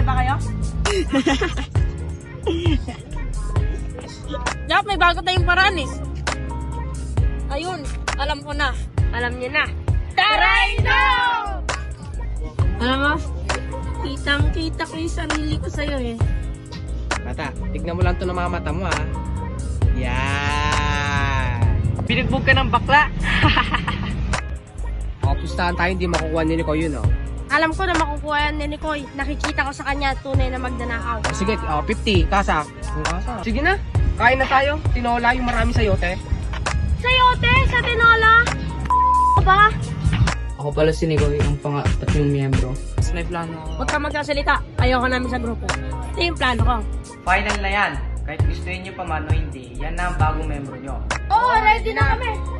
ba kayo? Dapat may bago tayong paraan eh. Ayun, alam ko na. Alam niyo na. Taray na! Alam mo, kitang-kita ko yung sarili ko sa'yo eh. Bata, tignan mo lang to ng mga mata mo ha. Yan! Binigbog ka ng bakla! Pustahan tayo, hindi makukuha ni Nico yun, oh. Alam ko na makukuha yan ni Nicoy. Nakikita ko sa kanya tunay na magnanakaw. Sige, 50, kasa. Sige na, kain na tayo. Tinola yung marami sayote. Sayote? Sa tinola? Ba? Ako pala si Nicoy, ang pang-apat yung miyembro. May plano. Huwag ka magsasalita. Ayoko namin sa grupo. Ito yung plano ko. Final na yan. Kahit gustuhin nyo pa man o hindi, yan na ang bagong membro nyo. Oo, ready na kami.